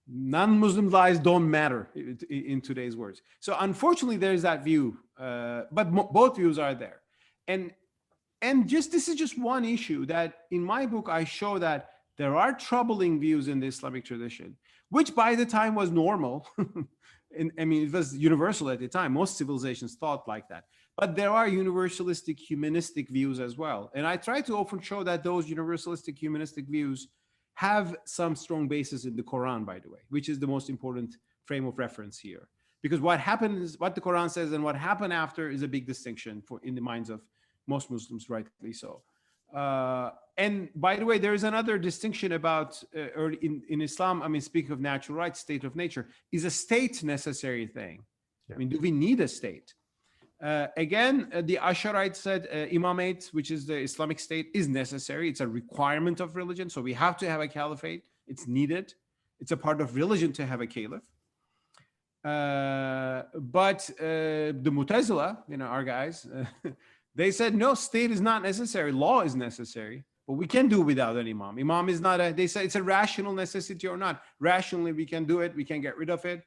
non-Muslim lives don't matter in today's words. So unfortunately, there's that view, but both views are there. And this is just one issue that in my book, I show that there are troubling views in the Islamic tradition, which by the time was normal. It was universal at the time. Most civilizations thought like that. But there are universalistic, humanistic views as well. And I try to often show that those universalistic, humanistic views have some strong basis in the Quran, by the way, which is the most important frame of reference here. Because what happens, what the Quran says and what happened after is a big distinction in the minds of most Muslims, rightly so. And by the way, there is another distinction about in Islam, speaking of natural rights, state of nature, is a state necessary thing? Yeah. Do we need a state? Again, the Ash'arites said imamate, which is the Islamic state, is necessary. It's a requirement of religion. So we have to have a caliphate. It's needed. It's a part of religion to have a caliph. But the Mu'tazila, our guys, they said, no, state is not necessary. Law is necessary. But we can do without an imam. Imam is not they say it's a rational necessity or not. Rationally, we can do it. We can get rid of it.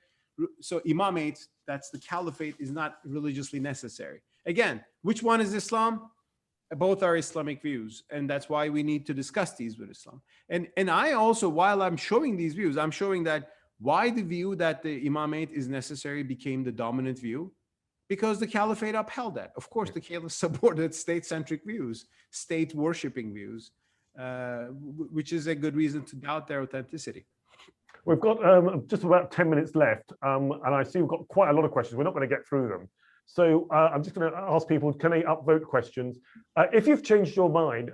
So imamate, that's the caliphate, is not religiously necessary. Again, which one is Islam? Both are Islamic views. And that's why we need to discuss these with Islam. And I also, while I'm showing these views, I'm showing that why the view that the imamate is necessary became the dominant view. Because the caliphate upheld that. Of course, the caliph supported state-centric views, state-worshipping views, which is a good reason to doubt their authenticity. We've got just about 10 minutes left, and I see we've got quite a lot of questions. We're not going to get through them. So I'm just going to ask people, can they upvote questions? If you've changed your mind,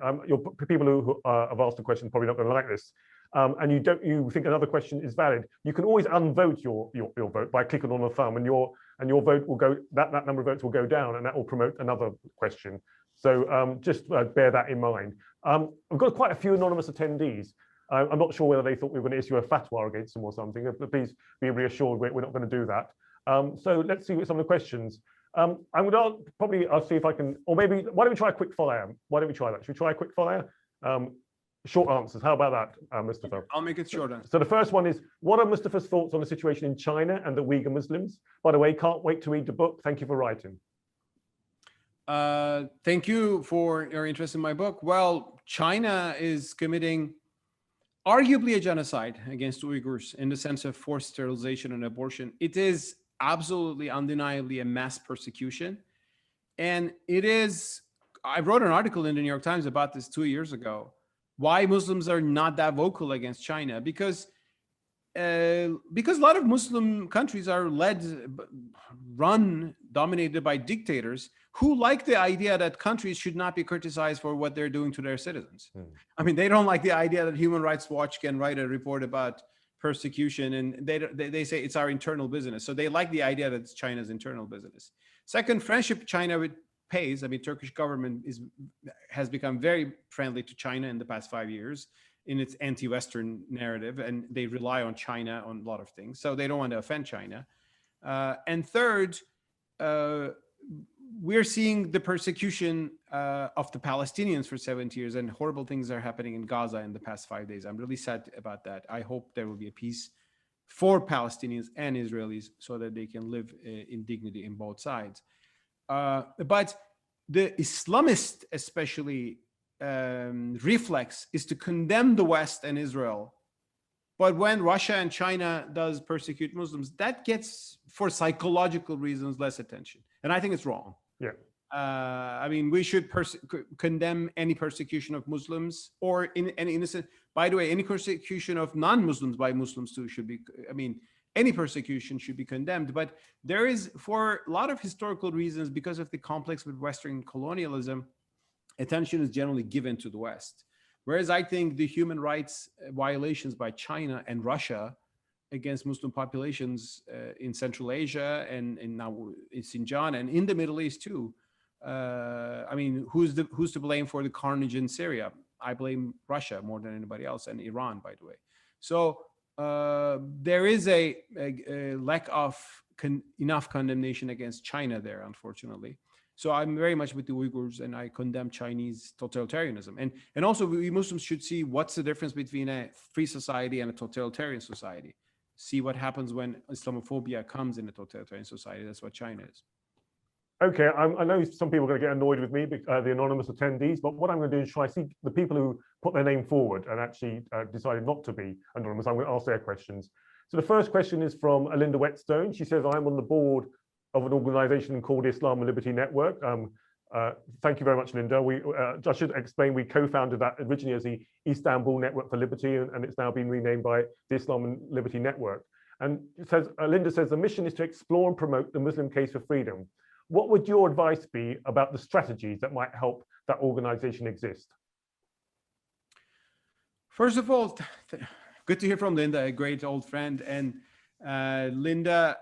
people who have asked a question are probably not going to like this, and you think another question is valid, you can always unvote your vote by clicking on the thumb, and your vote will go, that number of votes will go down, and that will promote another question. So just bear that in mind. We've got quite a few anonymous attendees. I'm not sure whether they thought we were going to issue a fatwa against them or something, but please be reassured we're not going to do that. So let's see what some of the questions. I'm going to I'll see if I can, or maybe, why don't we try a quick fire? Why don't we try that? Should we try a quick fire? Short answers. How about that, Mustafa? I'll make it short. So the first one is, what are Mustafa's thoughts on the situation in China and the Uyghur Muslims? By the way, can't wait to read the book. Thank you for writing. Thank you for your interest in my book. Well, China is committing arguably a genocide against Uyghurs in the sense of forced sterilization and abortion. It is absolutely, undeniably a mass persecution. And it is, I wrote an article in the New York Times about this 2 years ago. why Muslims are not that vocal against China, because a lot of Muslim countries are dominated by dictators who like the idea that countries should not be criticized for what they're doing to their citizens. I mean, they don't like the idea that Human Rights Watch can write a report about persecution, and they say it's our internal business. So they like the idea that it's China's internal business. Second, friendship China pays. I mean, Turkish government has become very friendly to China in the past 5 years in its anti-Western narrative, and they rely on China on a lot of things. So they don't want to offend China. And third, we're seeing the persecution of the Palestinians for 70 years, and horrible things are happening in Gaza in the past 5 days. I'm really sad about that. I hope there will be a peace for Palestinians and Israelis so that they can live in dignity in both sides. But the Islamist, especially, reflex is to condemn the West and Israel. But when Russia and China does persecute Muslims, that gets, for psychological reasons, less attention. And I think it's wrong. Yeah. I mean, we should condemn any persecution of Muslims, or in any innocent. By the way, any persecution of non-Muslims by Muslims too should be. I mean, any persecution should be condemned. But there is, for a lot of historical reasons, because of the complex with Western colonialism, attention is generally given to the West. Whereas I think the human rights violations by China and Russia against Muslim populations in Central Asia and now in Xinjiang and in the Middle East too. I mean, who's to blame for the carnage in Syria? I blame Russia more than anybody else, and Iran, by the way. So there is a lack of enough condemnation against China there, unfortunately. So I'm very much with the Uyghurs, and I condemn Chinese totalitarianism. And also, we Muslims should see what's the difference between a free society and a totalitarian society. See what happens when Islamophobia comes in a totalitarian society. That's what China is. Okay, I know some people are going to get annoyed with me, the anonymous attendees, but what I'm going to do is try to see the people who put their name forward and actually decided not to be anonymous. I'm going to ask their questions. So the first question is from Alinda Whetstone. She says, I'm on the board of an organization called Islam and Liberty Network. Thank you very much, Linda. I should explain, we co-founded that originally as the Istanbul Network for Liberty, and it's now been renamed by the Islam and Liberty Network. And it says, Linda says, the mission is to explore and promote the Muslim case for freedom. What would your advice be about the strategies that might help that organization exist? First of all, good to hear from Linda, a great old friend. And Linda,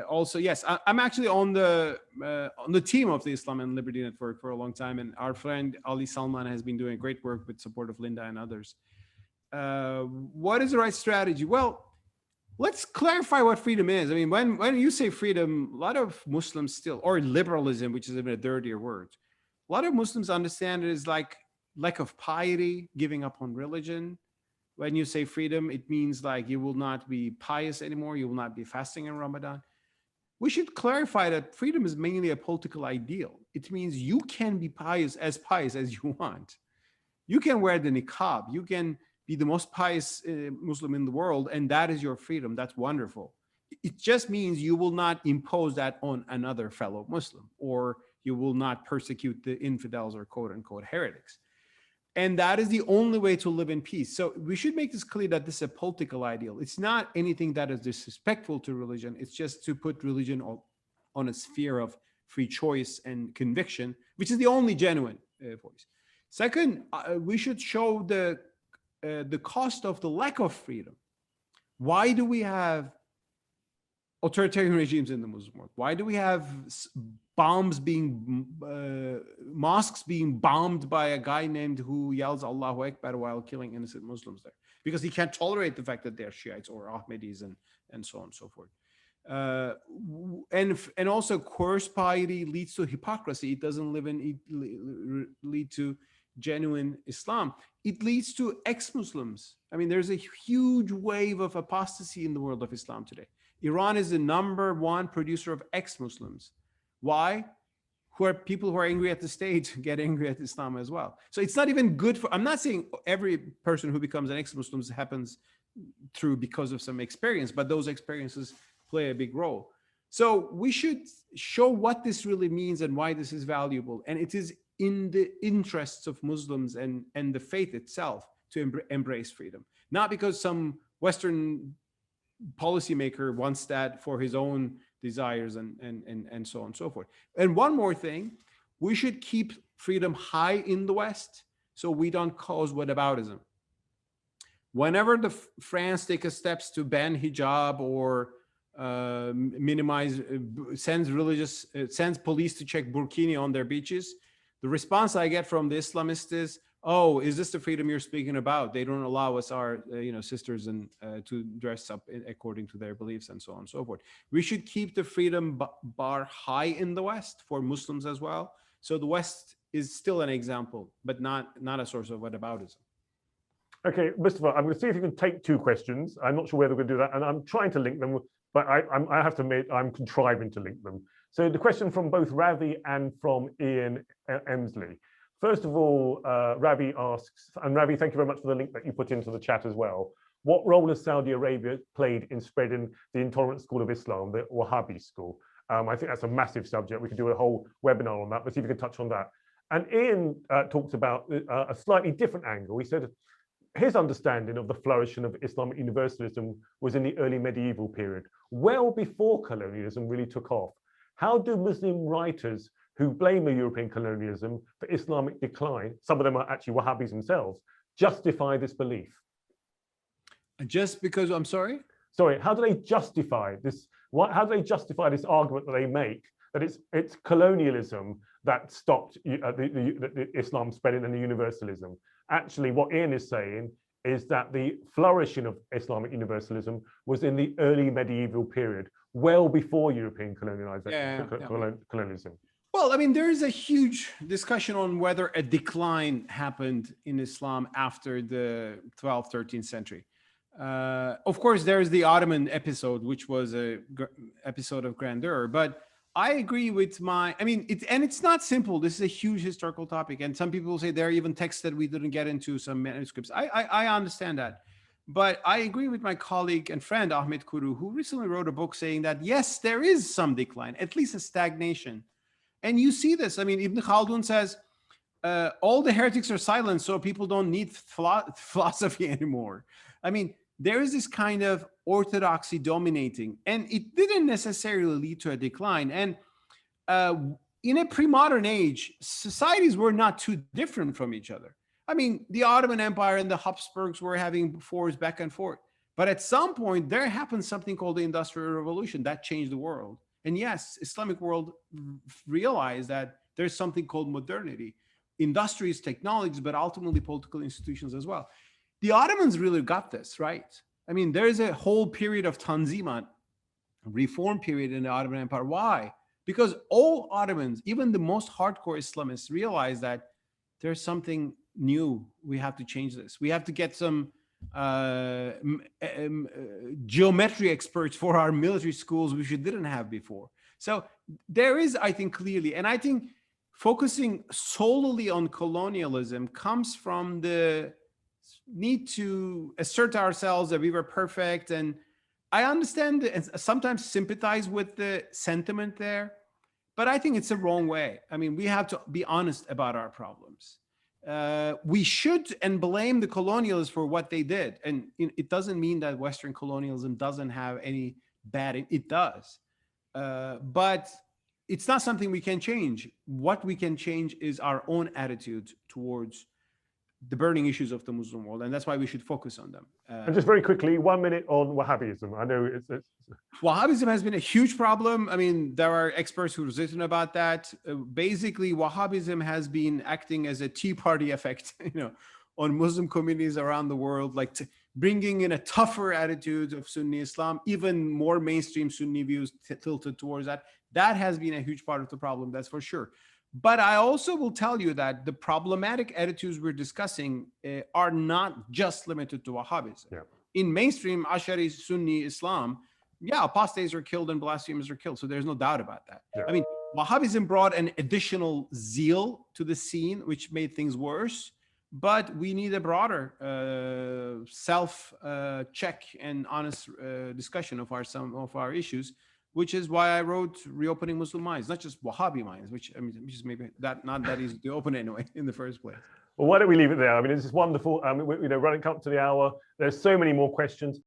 also, yes, I'm actually on the team of the Islam and Liberty Network for a long time, and our friend Ali Salman has been doing great work with support of Linda and others. What is the right strategy? Well, let's clarify what freedom is. I mean, when you say freedom, a lot of Muslims still, or liberalism, which is even a dirtier word, a lot of Muslims understand it as like lack of piety, giving up on religion. When you say freedom, it means like you will not be pious anymore. You will not be fasting in Ramadan. We should clarify that freedom is mainly a political ideal. It means you can be pious as you want. You can wear the niqab. You can be the most pious Muslim in the world, and that is your freedom. That's wonderful. It just means you will not impose that on another fellow Muslim, or you will not persecute the infidels or quote unquote heretics. And that is the only way to live in peace. So we should make this clear that this is a political ideal. It's not anything that is disrespectful to religion. It's just to put religion on a sphere of free choice and conviction, which is the only genuine voice. Second, we should show the cost of the lack of freedom. Why do we have authoritarian regimes in the Muslim world? Why do we have mosques being bombed by a guy named who yells Allahu Akbar while killing innocent Muslims there? Because he can't tolerate the fact that they're Shiites or Ahmadis and so on and so forth. And also, coerced piety leads to hypocrisy. It doesn't lead to genuine Islam. It leads to ex-Muslims. I mean, there's a huge wave of apostasy in the world of Islam today. Iran is the #1 producer of ex-Muslims. Why? People who are angry at the state get angry at Islam as well. So it's not even good for, I'm not saying every person who becomes an ex-Muslim happens because of some experience, but those experiences play a big role. So we should show what this really means and why this is valuable. And it is in the interests of Muslims and the faith itself to embrace freedom, not because some Western policymaker wants that for his own desires and so on and so forth. And one more thing, we should keep freedom high in the West so we don't cause whataboutism. Whenever the France takes steps to ban hijab or minimize, sends police to check burkini on their beaches, the response I get from the Islamists is, oh, is this the freedom you're speaking about? They don't allow us, our sisters and to dress up according to their beliefs and so on and so forth. We should keep the freedom bar high in the West for Muslims as well. So the West is still an example, but not a source of whataboutism. Okay, Mustafa, I'm going to see if you can take two questions. I'm not sure whether we're going to do that, and I'm trying to link them, but I have to admit I'm contriving to link them. So the question from both Ravi and from Ian Emsley. First of all, Ravi asks, and Ravi, thank you very much for the link that you put into the chat as well. What role has Saudi Arabia played in spreading the intolerant school of Islam, the Wahhabi school? I think that's a massive subject. We could do a whole webinar on that, but see if you can touch on that. And Ian talks about a slightly different angle. He said his understanding of the flourishing of Islamic universalism was in the early medieval period, well before colonialism really took off. How do Muslim writers who blame the European colonialism for Islamic decline, some of them are actually Wahhabis themselves, justify this belief? Just because, I'm sorry? Sorry, how do they justify this? How do they justify this argument that they make that it's colonialism that stopped the Islam spreading and the universalism? Actually, what Ian is saying is that the flourishing of Islamic universalism was in the early medieval period, well before European colonialism. Well, I mean, there is a huge discussion on whether a decline happened in Islam after the 12th, 13th century. Of course, there's the Ottoman episode, which was an episode of grandeur, but I agree with it's not simple. This is a huge historical topic. And some people say there are even texts that we didn't get into, some manuscripts. I understand that. But I agree with my colleague and friend, Ahmed Kuru, who recently wrote a book saying that, yes, there is some decline, at least a stagnation. And you see this. I mean, Ibn Khaldun says, all the heretics are silent, so people don't need philosophy anymore. I mean, there is this kind of orthodoxy dominating, and it didn't necessarily lead to a decline. And in a pre-modern age, societies were not too different from each other. I mean, the Ottoman Empire and the Habsburgs were having wars back and forth. But at some point, there happened something called the Industrial Revolution that changed the world. And yes, Islamic world realized that there's something called modernity, industries, technologies, but ultimately political institutions as well. The Ottomans really got this, right? I mean, there's a whole period of Tanzimat, reform period in the Ottoman Empire. Why? Because all Ottomans, even the most hardcore Islamists, realized that there's something new. We have to change this. We have to get some geometry experts for our military schools, which we didn't have before. So there is, I think, clearly, and I think focusing solely on colonialism comes from the need to assert ourselves that we were perfect. And I understand and sometimes sympathize with the sentiment there, but I think it's the wrong way. I mean, we have to be honest about our problems. We should and blame the colonialists for what they did. And it doesn't mean that Western colonialism doesn't have any bad, it does. But it's not something we can change. What we can change is our own attitude towards the burning issues of the Muslim world, and that's why we should focus on them. And just very quickly, 1 minute on Wahhabism. I know it's... Wahhabism has been a huge problem. I mean, there are experts who've written about that. Basically, Wahhabism has been acting as a Tea Party effect, on Muslim communities around the world, like bringing in a tougher attitude of Sunni Islam, even more mainstream Sunni views tilted towards that. That has been a huge part of the problem, that's for sure. But I also will tell you that the problematic attitudes we're discussing are not just limited to Wahhabism. Yeah. In mainstream Ash'ari Sunni Islam, apostates are killed and blasphemers are killed. So there's no doubt about that. Yeah. I mean, Wahhabism brought an additional zeal to the scene, which made things worse. But we need a broader self-check and honest discussion of some of our issues. which is why I wrote Reopening Muslim Minds, not just Wahhabi minds, which I mean, which is maybe not that easy to open anyway in the first place. Well, why don't we leave it there? I mean, this is wonderful. Running up to the hour. There's so many more questions.